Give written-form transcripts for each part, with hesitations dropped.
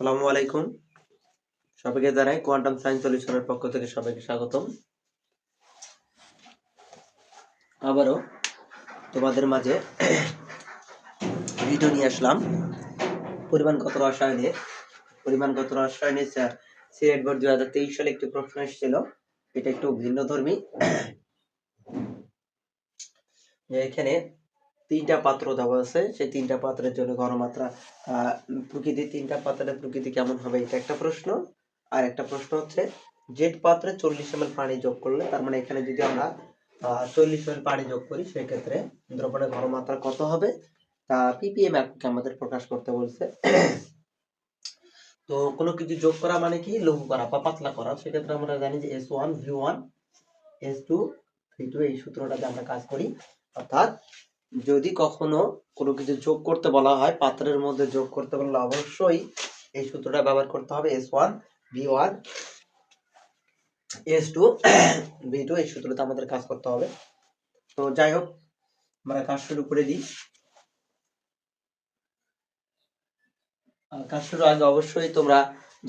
আসসালামু আলাইকুম। সবাইকে জানাই কোয়ান্টাম সায়েন্স সলিউশনের পক্ষ থেকে সবাইকে স্বাগতম। আবারও তোমাদের মাঝে ভিডিও নিয়ে আসলাম পরিমাণগত রসায়নে সিলেট বোর্ড 2023 সালে একটি প্রশ্ন এসেছিল। এটা একটু ভিন্নধর্মী। এখানে তিনটা পাত্র দেওয়া আছে, সেই তিনটা পাত্রের জন্য ঘনমাত্রা প্রকৃতি, তিনটা পাত্রের প্রকৃতি কেমন হবে এটা একটা প্রশ্ন। আর একটা প্রশ্ন হচ্ছে জেড পাত্রে 40 ml পানি যোগ করলে, তার মানে এখানে যদি আমরা 40 ml পানি যোগ করি সেক্ষেত্রে দ্রবণের ঘনমাত্রা কত হবে তা ppm এককে আমাদের প্রকাশ করতে বলছে। তো কোনো কিছু যোগ করা মানে কি লঘু করা বা পাতলা করা, সেক্ষেত্রে আমরা জানি যে S1 V1 S2 V2 এই সূত্রটাতে আমরা কাজ করি। অর্থাৎ যদি কখনো কোনো কিছু যোগ করতে বলা হয়, পাত্রের মধ্যে যোগ করতে বললে অবশ্যই এই সূত্রটা ব্যবহার করতে হবে। S1 V1 S2 V2 এই সূত্রতে আমাদের কাজ করতে হবে। তো যাই হোক, আমরা কাজ শুরু করে দিই। কাজ শুরু আগে অবশ্যই তোমরা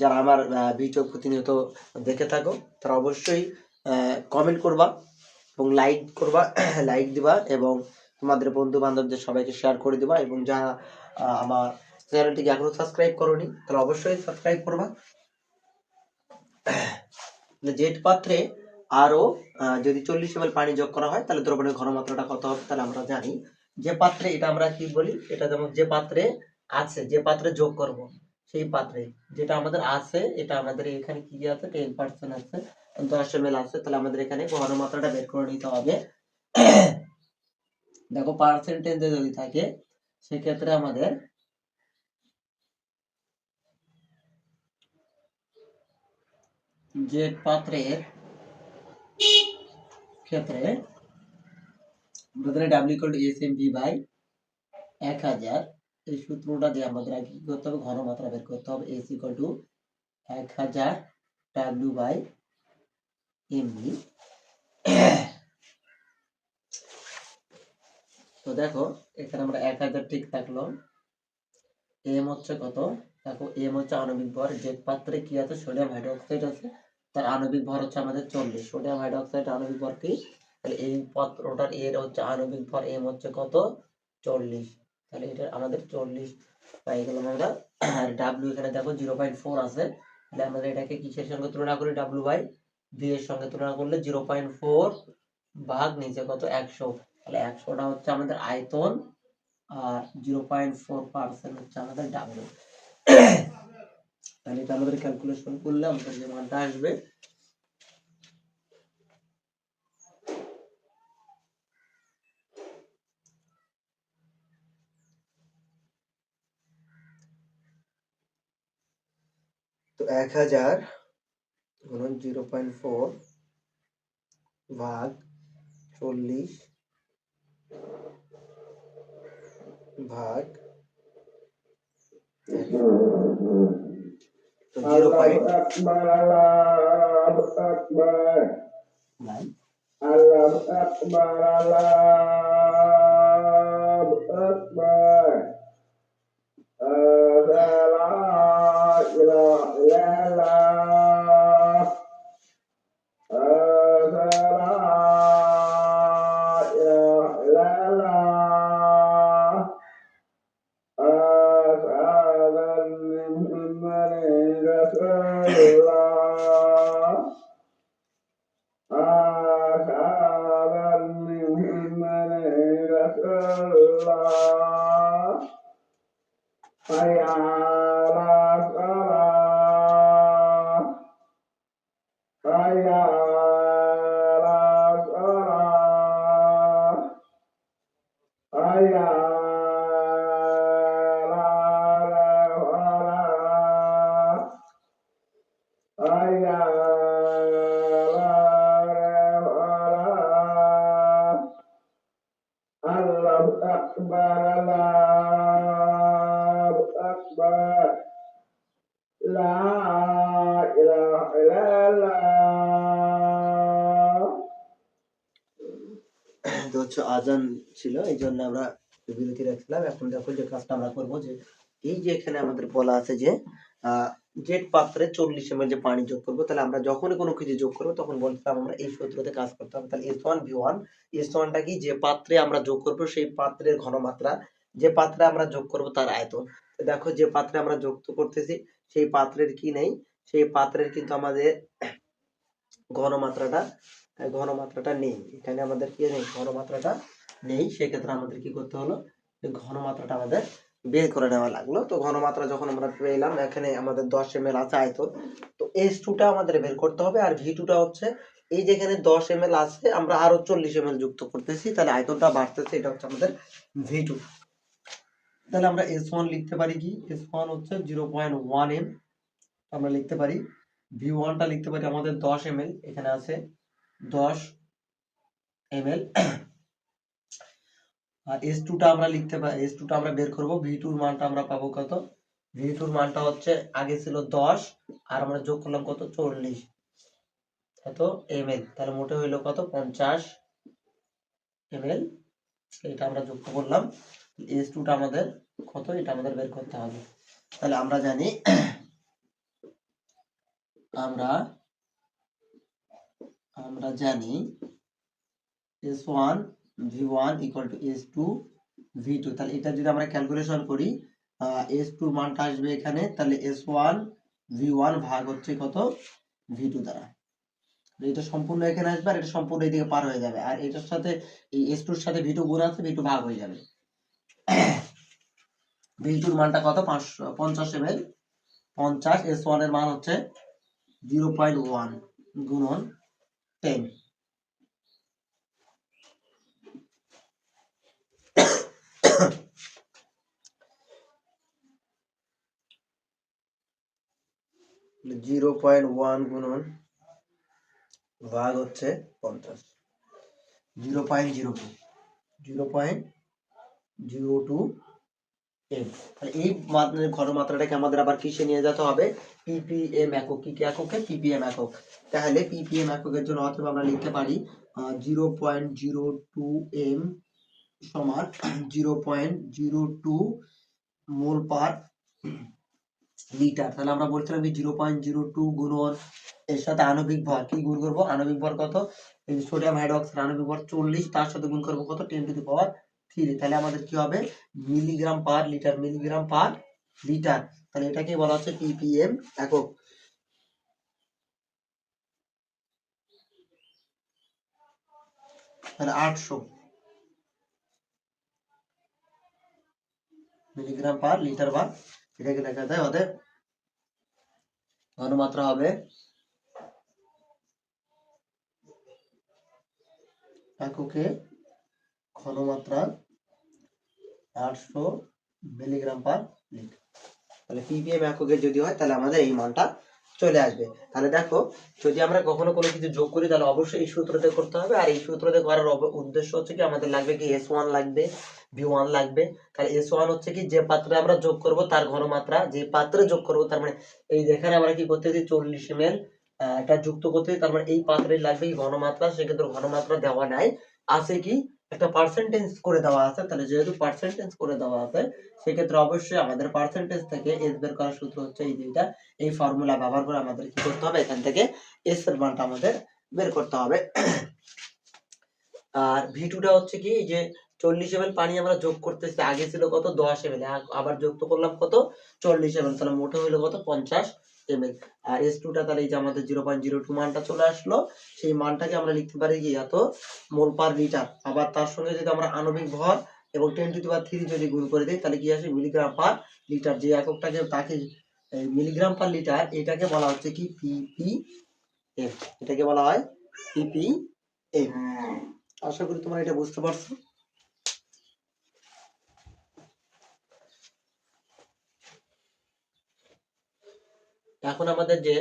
যারা আমার ভিডিও প্রতিনিয়ত দেখে থাকো তারা অবশ্যই কমেন্ট করবা এবং লাইক করবা, লাইক দিবা এবং তোমাদের বন্ধু বান্ধবদের সবাইকে শেয়ার করে দিবা। এবং যারা আমার চ্যানেলটিকে এখনো সাবস্ক্রাইব করোনি তাহলে অবশ্যই সাবস্ক্রাইব করবা। জেট পাত্রে আরো যদি 40 ml পানি যোগ করা হয় তাহলে দ্রবণের ঘনমাত্রাটা কত হবে, তাহলে আমরা জানি যে পাত্রে, এটা আমরা কি বলি, এটা যেমন যে পাত্রে আছে, যে পাত্রে যোগ করব সেই পাত্রে যেটা আমাদের আছে, এটা আমাদের এখানে কি আছে 10% আছে, 10 ml আছে, তাহলে আমাদের এখানে ঘনমাত্রাটা বের করে নিতে হবে। দেখো পার্সেন্টেজে যদি থাকে সেক্ষেত্রে আমাদের যে পাত্রের ক্ষেত্রে W/SMV/1000 এই সূত্রটা দিয়ে আমাদের আগে কি করতে হবে, ঘনমাত্রা বের করতে হবে। S = 1000 W/MV। তো দেখো এখানে আমরা 1000 ঠিক থাকলো। M হচ্ছে কত, দেখো M হচ্ছে আণবিক ভর। যে পাত্রে কি আছে, সোডিয়াম হাইড্রোক্সাইড আছে, তার আণবিক ভর হচ্ছে আমাদের 40। সোডিয়াম হাইড্রোক্সাইড আণবিক ভর কি, তাহলে এই পাত্রটার এর হচ্ছে আণবিক ভর M হচ্ছে কত 40, তাহলে এটা আমাদের 40 পাই গেলাম আমরা। আর W এখানে দেখো 0.4 আছে, তাহলে আমরা এটাকে কিসের সঙ্গে তুলনা করি, W/V এর সঙ্গে তুলনা করলে 0.4 ভাগ নিচে কত 100, তাহলে 100টা হচ্ছে আমাদের আয়তন আর 0.4% হচ্ছে আমাদের W। তাহলে এটা আমাদের ক্যালকুলেশন করলে আমাদের যে মানটা আসবে তো 1000 গুণন 0.4 ভাগ 40 ভাগ তো আজান ছিল, এই জন্য আমরা বিরতি রাখছিলাম। এখন দেখো যে কাজটা আমরা করবো, যে এই যে এখানে আমাদের বলা আছে যে জেট পাত্রে 40 ml যে পানি যোগ করবো, তাহলে আমরা যখনই কোনো কিছু যোগ করবো তখন বলছিলাম আমরা এই সূত্রতে কাজ করতে হবে। তাহলে S1 V1, S1 টা কি, যে পাত্রে আমরা যোগ করবো সেই পাত্রের ঘনমাত্রা, যে পাত্রে আমরা যোগ করবো তার আয়তন। দেখো যে পাত্রে আমরা যুক্ত করতেছি সেই পাত্রের কি নেই, সেই পাত্রের কিন্তু আমাদের ঘনমাত্রাটা নেই, এখানে আমাদের কি নেই, ঘনমাত্রাটা নেই। সেক্ষেত্রে আমাদের কি করতে হলো, ঘনমাত্রাটা আমাদের বের করে নেওয়া লাগলো। তো ঘনমাত্রা যখন আমরা পেলাম, এখানে আমাদের 10 ml আছে আয়তন, তো S2 টা আমাদের বের করতে হবে। আর V2 টা হচ্ছে এই যে এখানে 10 ml আছে, আমরা আরো 40 ml যুক্ত করতেছি, তাহলে আয়তনটা বাড়তেছে, এটা হচ্ছে আমাদের V2। তাহলে আমরা S1 লিখতে পারি কি, S1 হচ্ছে 0.1 m, আমরা লিখতে পারি। V1 টা লিখতে পারি আমাদের 10 ml, এখানে আছে 10 ml। আর S2 টা আমরা লিখতে পারি, S2 টা আমরা বের করব, V2 এর মানটা আমরা পাবো কত, V2 এর মানটা হচ্ছে আগে ছিল 10 আর আমরা যোগ করলাম কত, 40 এত ml, তাহলে মোটে হইলো কত, 50 ml। এটা আমরা যুক্ত করলাম। S2 টা আমাদের কত, এটা আমাদের বের করতে হবে। তাহলে আমরা জানি আমরা জানি S1 V1 equal to S2 V2। তাহলে এটা যদি আমরা ক্যালকুলেশন করি, S2 এর মানটা আসবে এখানে, তাহলে S1 V1 ভাগ হচ্ছে কত, V2 দ্বারা। এটা সম্পূর্ণ এখানে আসবে আর এটা সম্পূর্ণ এদিকে পার হয়ে যাবে, আর এটার সাথে এই S2 এর সাথে V2 গুণ আছে, V2 ভাগ হয়ে যাবে। V2 এর মানটা কত, 50 ml, 50, S1 এর মান হচ্ছে 0.1 গুণন 10। 0.1 গুণন ভাগ হচ্ছে 50, 0.02 m। তাহলে এই ঘনমাত্রাটাকে আমাদের আবার কিসে নিয়ে যেতে হবে, ppm একক, কি এককে, ppm একক। তাহলে ppm এককের জন্য অথবা আমরা লিখতে পারি 0.02 m সমান 0.02 মোল পার লিটার। তাহলে আমরা বলছিলাম যে 0.02 গুণন এর সাথে আণবিক ভর, কি গুণ করবো, আণবিক ভর কত, এই সোডিয়াম হাইড্রোক্সাইড আণবিক ভর 40, তার সাথে গুণ করবো কত, 10 টু দি পাওয়ার 3। তাহলে আমাদের কি হবে, milligram per litre, milligram per litre. তাহলে এটাকে বলা হচ্ছে ppm একক। তাহলে 800 মিলিগ্রাম পার লিটার বার, এটাকে লেখা যায় ওদের ঘনমাত্রা হবে এককে ঘনমাত্রা 800 মিলিগ্রাম পার লিটার। তাহলে ppm এককে যদি হয় তাহলে আমাদের এই মানটা চলে আসবে। তাহলে দেখো, যদি আমরা কখনো কোনো কিছু যোগ করি তাহলে অবশ্যই এই সূত্রতে করতে হবে। আর এই সূত্রতে করার উদ্দেশ্য হচ্ছে কি, আমাদের লাগবে কি, S1 লাগবে, V1 লাগবে। তাহলে S1 হচ্ছে কি, যে পাত্রে আমরা যোগ করব তার ঘনমাত্রা, যে পাত্রে যোগ করব, তার মানে এই যেখানে আমরা কি করতেছি 40 ml এটা যুক্ত করতেছি, তার মানে এই পাত্রে লাগবে কি ঘনমাত্রা, সেক্ষেত্রে ঘনমাত্রা দেওয়া নাই, আছে কি একটা পার্সেন্টেজ করে দেওয়া আছে। তাহলে যেহেতু পার্সেন্টেজ করে দেওয়া আছে, সেক্ষেত্রে অবশ্যই আমাদের পার্সেন্টেজ থেকে এস বের করার সূত্র হচ্ছে এই যেটা, এই ফর্মুলা ব্যবহার করে আমাদের কি করতে হবে, এখান থেকে এস এর মানটা আমাদের বের করতে হবে। আর V2 টা হচ্ছে কি, যে 40 ml পানি আমরা যোগ করতেছি, আগে ছিল কত, 10 ml, আবার যুক্ত করলাম কত, 40 ml, তাহলে মোটে হইলো কত, 50 ml। আর S2 টা তাহলে এই যে আমাদের 0.02 মানটা চলে আসলো, সেই মানটাকে আমরা লিখতে পারি কি, এত মোল পার লিটার। আবার তার সঙ্গে যদি আমরা আণবিক ভর এবং 10 টু দি পাওয়ার 3 যদি গুণ করে দিই, তাহলে কি আসে, মিলিগ্রাম পার লিটার। যে এককটাকে তাকে মিলিগ্রাম পার লিটার, এটাকে বলা হচ্ছে কি ppm, এটাকে বলা হয় ppm। আশা করি তোমরা এটা বুঝতে পারছো। এখন আমাদের যে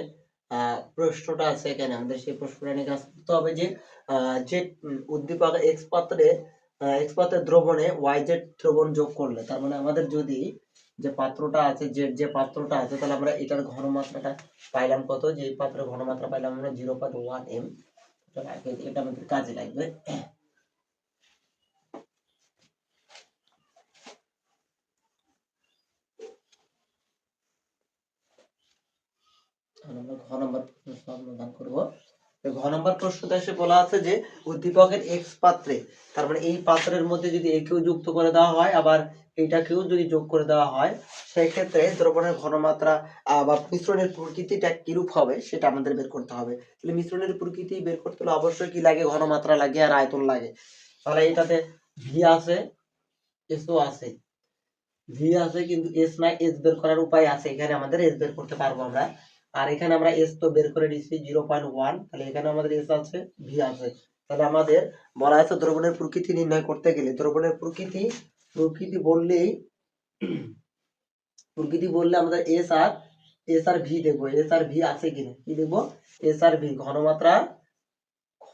প্রশ্নটা আছে এখানে, আমাদের সেই প্রশ্নটা নিয়ে কাজ করতে হবে যে যে উদ্দীপক এক্স পাত্রে দ্রবণে YZ দ্রবণ যোগ করলে, তার মানে আমাদের যদি যে পাত্রটা আছে, যে পাত্রটা আছে, তাহলে আমরা এটার ঘনমাত্রাটা পাইলাম কত, যে এই পাত্রের ঘনমাত্রা পাইলাম আমরা 0.1 m। এটা আমাদের কাজে লাগবে। আমরা ঘ নম্বর প্রশ্ন সমাধান করব। ঘ নম্বর প্রশ্নতে এসে বলা আছে যে উদ্দীপকের এক্স পাত্রে, তার মানে এই পাত্রের মধ্যে যদি একেও যুক্ত করে দেওয়া হয় আবার এইটাকেও যদি যোগ করে দেওয়া হয়, সেই ক্ষেত্রে দ্রবণের ঘনমাত্রা বা মিশ্রণের প্রকৃতিটা কিরূপ হবে সেটা আমাদের বের করতে হবে। তাহলে মিশ্রণের প্রকৃতি বের করতে হলে অবশ্যই কি লাগে, ঘনমাত্রা লাগে আর আয়তন লাগে। তাহলে এটাতে ভি আছে, এসও আছে, ভি আছে কিন্তু এস নাই, এস বের করার উপায় আছে, এখানে আমাদের এস বের করতে পারবো আমরা। আর এখানে আমরা এস তো বের করে দিচ্ছি 0.1, তাহলে এখানে আমাদের এস আছে, ভি আছে। তাহলে আমাদের বলা আছে দ্রবণের প্রকৃতি নির্ণয় করতে গেলে দ্রবণের প্রকৃতি বললেই আমাদের এস আর ভি দেখবো, এস আর ভি আছে কিনা, কি দেখবো, এস আর ভি,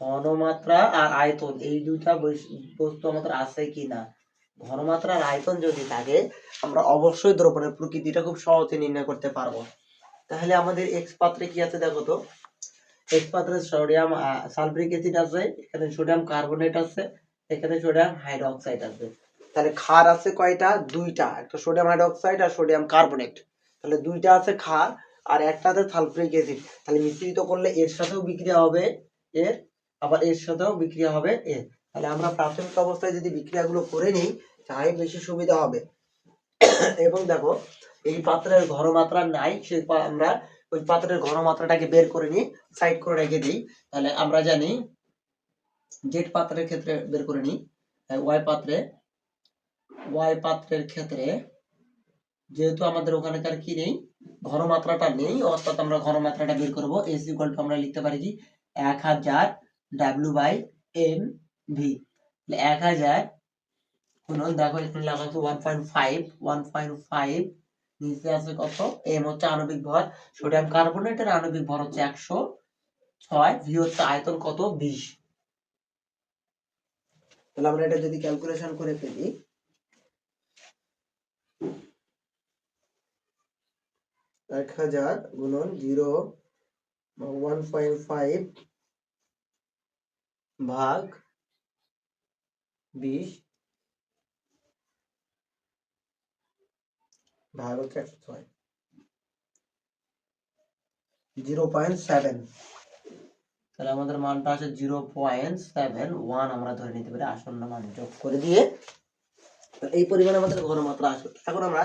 ঘনমাত্রা আর আয়তন, এই দুইটা বস্তু আমাদের আছে কিনা। ঘনমাত্রা আর আয়তন যদি থাকে আমরা অবশ্যই দ্রবণের প্রকৃতিটা খুব সহজে নির্ণয় করতে পারবো। তাহলে আমাদের এক্স পাত্রে কি আছে দেখো তো, এক্স পাত্রে সোডিয়াম সালফিউরিক অ্যাসিড আছে, এখানে সোডিয়াম কার্বনেট আছে, এখানে সোডিয়াম হাইড্রোক্সাইড আছে। তাহলে ক্ষার আছে কয়টা, দুইটা, একটা সোডিয়াম হাইড্রোক্সাইড আর সোডিয়াম কার্বনেট। তাহলে দুইটা আছে ক্ষার আর একটা আছে সালফিউরিক অ্যাসিড। তাহলে মিশ্রিত করলে এর সাথেও বিক্রিয়া হবে এর, আবার এর সাথেও বিক্রিয়া হবে এর। তাহলে আমরা প্রাথমিক অবস্থায় যদি বিক্রিয়াগুলো করে নিই তাহলে বেশি সুবিধা হবে। এবং দেখো এই পাত্রের ঘনমাত্রা নাই, সেই আমরা ওই পাত্রের ঘনমাত্রাটাকে বের করে নিই, সাইড করে রেখে দিই। তাহলে আমরা জানি জেড পাত্রের ক্ষেত্রে বের করে নিই, ওয়াই পাত্রের ক্ষেত্রে যেহেতু আমাদের ওখানকার কি নেই, ঘনমাত্রাটা নেই, অর্থাৎ আমরা ঘনমাত্রাটা বের করব। এস ইকুয়াল টু আমরা লিখতে পারি কি 1000 W/mv। 1000 গুণন, দেখো এখানে লেখা আছে 1.5, নিচে আছে কত, এম হচ্ছে আণবিক ভর, সোডিয়াম কার্বনেটের আণবিক ভর হচ্ছে 106, ভি হচ্ছে আয়তন কত 20। তাহলে আমরা এটা যদি ক্যালকুলেশন করে ফেলি, এক হাজার গুণন 1.5 ভাগ 20 ভাগ হচ্ছে 106, 0.7। তাহলে আমাদের মানটা আছে 0.71, আমরা ধরে নিতে পারি আসন্ন মান যোগ করে দিয়ে এই পরিমাণে আমাদের ঘনমাত্রা আসবে। এখন আমরা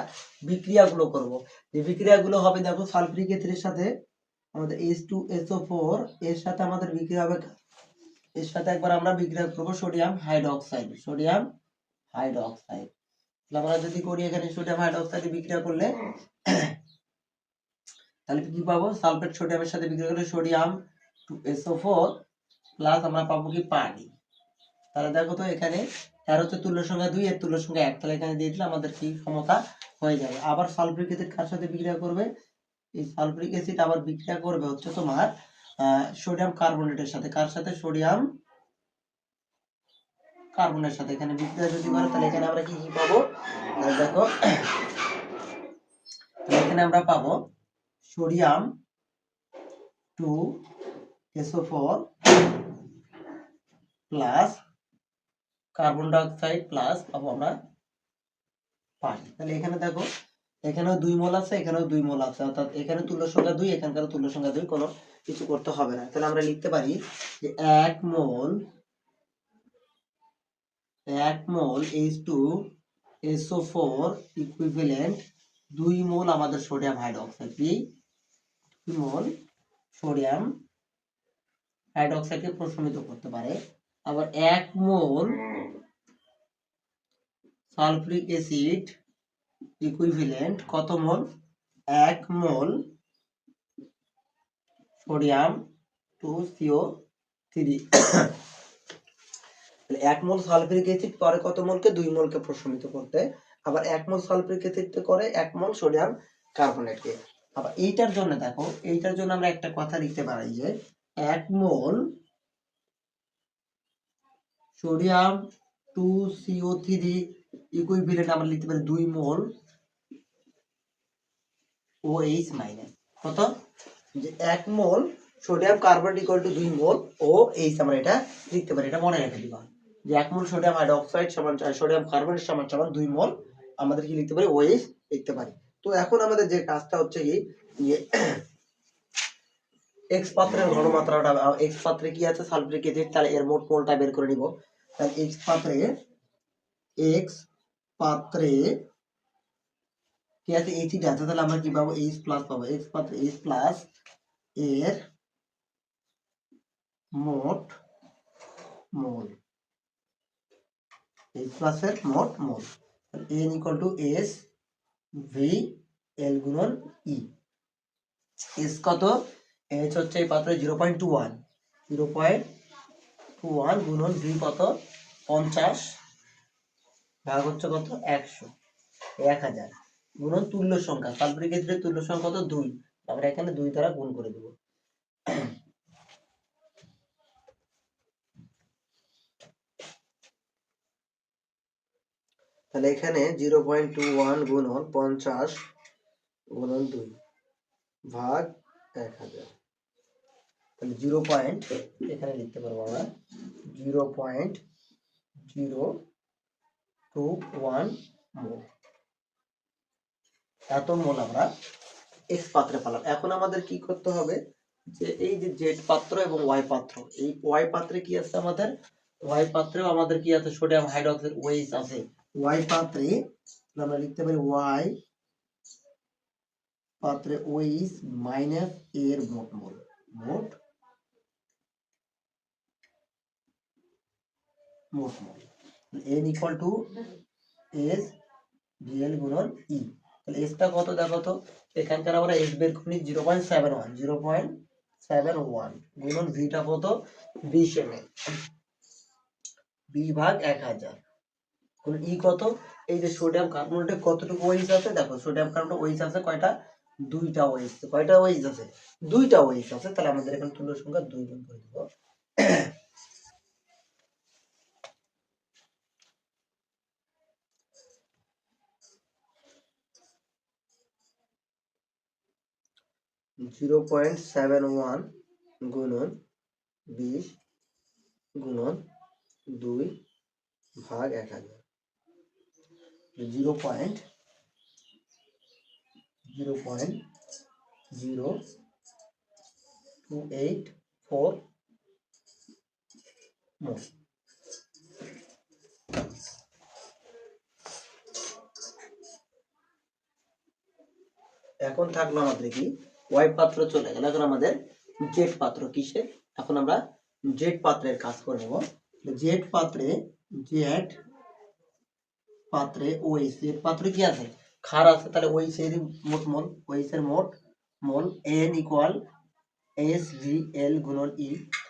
বিক্রিয়াগুলো করব। যে বিক্রিয়াগুলো হবে দেখো সালফিউরিক অ্যাসিডের সাথে আমাদের H2SO4 এর সাথে আমাদের বিক্রিয়া হবে, এর সাথে একবার আমরা বিক্রিয়া করব সোডিয়াম হাইড্রোক্সাইড। তাহলে আমরা যদি করি এখানে সোডিয়াম হাইড্রোক্সাইড বিক্রিয়া করলে তাহলে কি পাবো, সালফেট সোডিয়ামের সাথে বিক্রিয়া করলে সোডিয়াম 2SO4 প্লাস আমরা পাবো কি পানি। তাহলে দেখো তো এখানে এর হচ্ছে তুল্য সংখ্যা 2, এর তুল্য সংখ্যা 1, তাহলে এখানে দিয়ে দিলে আমাদের কি সমতা হয়ে যাবে। আবার সালফিউরিক অ্যাসিড কার সাথে বিক্রিয়া করবে, এই সালফিউরিক অ্যাসিড আবার বিক্রিয়া করবে হচ্ছে তোমার সোডিয়াম কার্বনেটের সাথে, কার সাথে, সোডিয়াম কার্বনের সাথে। এখানে বিক্রিয়া যদি করে তাহলে এখানে আমরা কি কি পাবো, দেখো এখানে আমরা পাবো sodium 2SO4 plus carbon die oxide plus পাবো আমরা পানি। তাহলে এখানে দেখো এখানেও 2 মোল আছে, এখানেও 2 মোল আছে, অর্থাৎ এখানে তুল্য সংখ্যা 2, এখানকার তুল্য সংখ্যা 2, কোনো কিছু করতে হবে না। তাহলে আমরা লিখতে পারি যে 1 মোল H2SO4 ইকুইভ্যালেন্ট 2 মোল আমাদের সোডিয়াম হাইড্রোক্সাইড, 2 মোল সোডিয়াম হাইড্রোক্সাইডকে প্রশমিত করতে পারে। আবার 1 মোল সালফিউরিক অ্যাসিড ইকুইভ্যালেন্ট কত মোল, 1 মোল সোডিয়াম 2CO3। 1 মোল সালফিউরিক অ্যাসিড করে কত মোলকে, 2 মোলকে প্রশমিত করতে। আবার 1 মোল সালফিউরিক অ্যাসিড করে 1 মোল সোডিয়াম কার্বনেটকে। আবার এইটার জন্য দেখো, এইটার জন্য আমরা একটা কথা লিখতে পারি যে 1 মোল সোডিয়াম 2CO3 ইকুইভ্যালেন্ট আমরা লিখতে পারি 2 মোল OH মাইনাস কত, যে 1 মোল sodium carbonate equal to 2 mole OH, আমরা এটা লিখতে পারি, এটা মনে রেখে দিবা যে 1 মোল সোডিয়াম হাইড্রোক্সাইড সমান সোডিয়াম কার্বনেট সমান 2 মোল আমাদের কি লিখতে পারি, OH লিখতে পারি। তো এখন আমাদের যে কাজটা হচ্ছে কি, এক্স পাত্রের ঘনমাত্রাটা, এক্স পাত্রে কি আছে সালফিউরিক অ্যাসিড, তাহলে এর মোট মোলটা বের করে নিব। তাহলে এক্স পাত্রে কি আছে, অ্যাসিড আছে, তাহলে আমরা কি পাবো, এইচ প্লাস পাবো। এক্স পাত্রে এইচ প্লাস এর মোট মোল, এইচ প্লাস এর মোট মোল, N equal to S V L গুণন ই। এস কত, এইচ হচ্ছে এই পাত্রে 0.21 গুণন ভি কত 50 ভাগ হচ্ছে কত 100, 1000 গুণন তুল্য সংখ্যা, সালফিউরিক অ্যাসিডের তুল্য সংখ্যা কত 2, আমরা এখানে 2 দ্বারা গুণ করে দেব। তাহলে এখানে 0.21 গুণন 50 গুণন 2 ভাগ 1000, তাহলে 0. এখানে লিখতে পারবো আমরা 0.021 মোল, এত মোল আমরা এক্স পাত্রে পেলাম। এখন আমাদের কি করতে হবে, যে এই যে জেড পাত্র এবং ওয়াই পাত্র, এই ওয়াই পাত্রে কি আছে আমাদের, ওয়াই পাত্রেও আমাদের কি আছে, সোডিয়াম হাইড্রোক্সাইড ওএইচ আছে। ওয়াই পাত্রে আমরা লিখতে পারি ওয়াই পাত্রে ওএইচ মাইনাস এর মোট মোল, মোট মোল n equal to S VL গুণন ই। তাহলে এসটা কত দেখো তো, এখানকার আমরা এস বের করি 0.71 গুণন ভিটা কত 20 ml, 20 ভাগ 1000 গুণন ই কত, এই যে সোডিয়াম কার্বনেটে কতটুকু ওএইচ আছে, দেখো সোডিয়াম কার্বনেটে ওএইচ আছে কয়টা, 2টা ওএইচ, কয়টা ওএইচ আছে, 2টা ওএইচ আছে, তাহলে আমাদের এখানে তুল্য সংখ্যা 2 গুণ করে দেব। 0.71 গুণন 20 গুণন 2 ভাগ 1000, 0.0284 মোল। এখন থাকলো আমাদের কি, ওয়াই পাত্র চলে গেল, এখন আমাদের জেড পাত্র কিসে, এখন আমরা জেড পাত্রের কাজ করে নেব। জেড পাত্রে ওএইচ, জেড পাত্রে কি আছে, ক্ষার আছে, তাহলে ওএইচ এর মোট মোল, ওএইচ এর মোট মোল N equal S V L গুণন ই।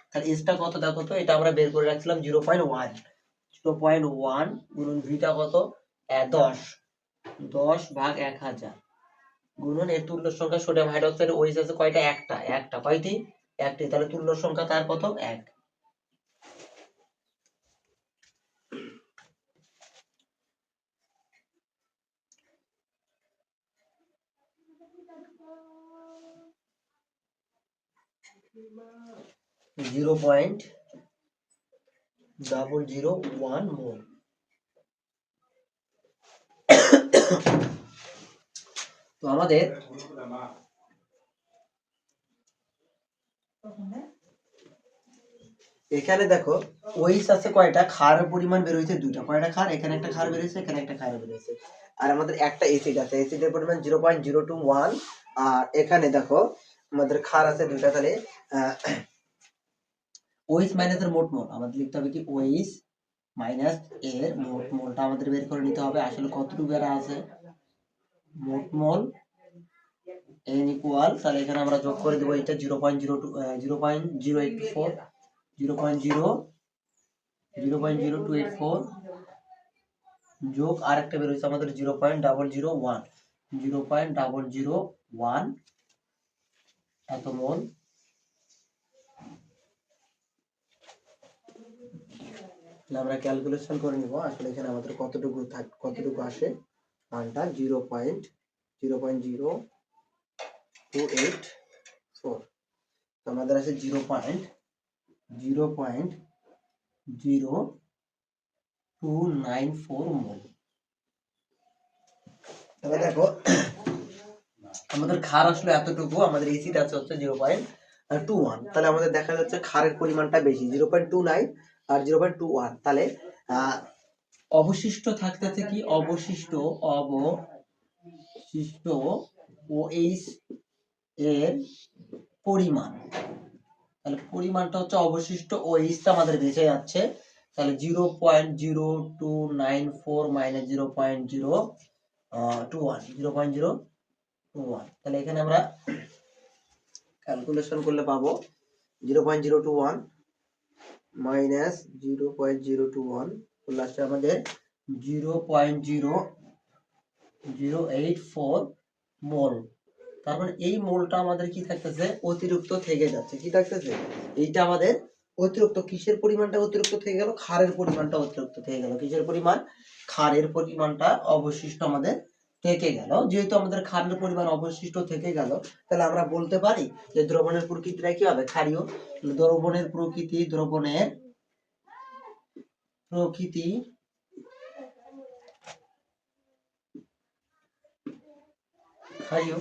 তাহলে এসটা কত দেখো তো, এটা আমরা বের করে রাখছিলাম 0.1 গুণন ভিটা কত 10 ভাগ 1000 গুণন এর তুল্য সংখ্যা, সোডিয়াম হাইড্রোক্সাইড ওএইচ আছে কয়টা, একটা কয়টি, একটি, তাহলে তুল্য সংখ্যা তার কত 1। জিরো পয়েন্ট 001 মোল। তো আমাদের এখানে দেখো ওইস আছে কয়টা, ক্ষারের পরিমাণ বের হয়েছে 2টা, কয়টা ক্ষার, এখানে একটা ক্ষার বের হয়েছে, এখানে একটা ক্ষার বের হয়েছে, আর আমাদের একটা অ্যাসিড আছে, অ্যাসিডের পরিমাণ 0.021, আর এখানে দেখো আমাদের ক্ষার আছে 2টা, তাহলে ওইস মাইনাসের মোট মোল আমাদের লিখতে হবে কি, ওইস মাইনাস এর মোট মোলটা আমাদের বের করে নিতে হবে, আসলে কতটুকু বেরা আছে, মোট মোল n ইকুয়াল, তাহলে এখানে আমরা যোগ করে দেব, এটা 0.024 0.0284 যোগ আর একটা বের হয়েছে আমাদের 0.001 এত মোল। আমরা ক্যালকুলেশন করে নিব আসলে এখানে আমাদের কতটুকু আসে, মানটা 0.00284, আমাদের আছে 0.0294 মোল। তাহলে দেখো আমাদের ক্ষার আসলে এতটুকু, আমাদের অ্যাসিড আছে হচ্ছে 0.21, তাহলে আমাদের দেখা যাচ্ছে ক্ষারের পরিমাণটা বেশি 0.29 আর 0.21, তাহলে অবশিষ্ট থাকতেছে কি অবশিষ্ট OH এর পরিমাণ, তাহলে পরিমাণটা হচ্ছে অবশিষ্ট OH আমাদের বেঁচে যাচ্ছে, তাহলে 0.0294 মাইনাস 0.021 তাহলে এখানে আমরা ক্যালকুলেশন করলে পাবো 0.021 মাইনাস 0.021 লাস্টে আমাদের 0.0084 মোল। তার মানে এই মোলটা আমাদের কি থাকতেছে অতিরিক্ত থেকে যাচ্ছে। কি থাকতেছে? এইটা আমাদের অতিরিক্ত, কিসের পরিমাণটা অতিরিক্ত থেকে গেল? ক্ষারের পরিমাণটা অতিরিক্ত থেকে গেল। কিসের পরিমাণ? ক্ষারের পরিমাণটা অবশিষ্ট আমাদের থেকে গেল। যেহেতু আমাদের ক্ষারের পরিমাণ অবশিষ্ট থেকে গেল, তাহলে আমরা বলতে পারি যে দ্রবণের প্রকৃতিটা কি হবে? ক্ষারীয়। দ্রবণের প্রকৃতি ক্ষারীয়।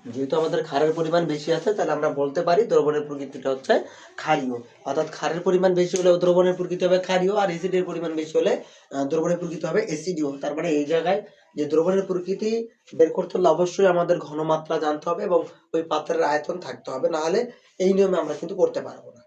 যেহেতু আমাদের ক্ষারের পরিমাণ বেশি আছে, তাহলে আমরা বলতে পারি দ্রবণের প্রকৃতিটা হচ্ছে ক্ষারীয়। অর্থাৎ ক্ষারের পরিমাণ বেশি হলে দ্রবণের প্রকৃতি হবে ক্ষারীয়, আর অ্যাসিডের পরিমাণ বেশি হলে দ্রবণের প্রকৃতি হবে অ্যাসিডীয়। তার মানে এই জায়গায় যে দ্রবণের প্রকৃতি বের করতে হলে অবশ্যই আমাদের ঘনমাত্রা জানতে হবে এবং ওই পাত্রের আয়তন থাকতে হবে, না হলে এই নিয়মে আমরা কিন্তু করতে পারবো না।